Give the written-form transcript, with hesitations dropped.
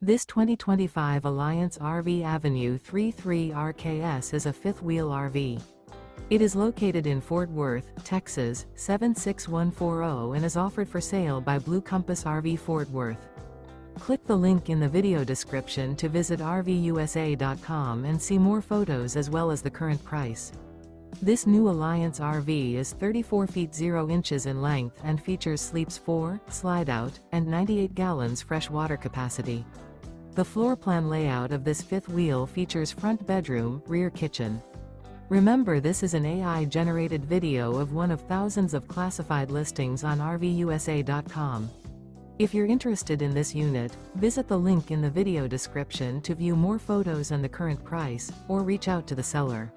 This 2025 Alliance RV Avenue 33 RKS is a fifth-wheel RV. It is located in Fort Worth, Texas, 76140 and is offered for sale by Blue Compass RV Fort Worth. Click the link in the video description to visit RVUSA.com and see more photos as well as the current price. This new Alliance RV is 34 feet 0 inches in length and features sleeps 4, slide-out, and 98 gallons fresh water capacity. The floor plan layout of this fifth wheel features front bedroom, rear kitchen. Remember, this is an AI-generated video of one of thousands of classified listings on RVUSA.com. If you're interested in this unit, visit the link in the video description to view more photos and the current price, or reach out to the seller.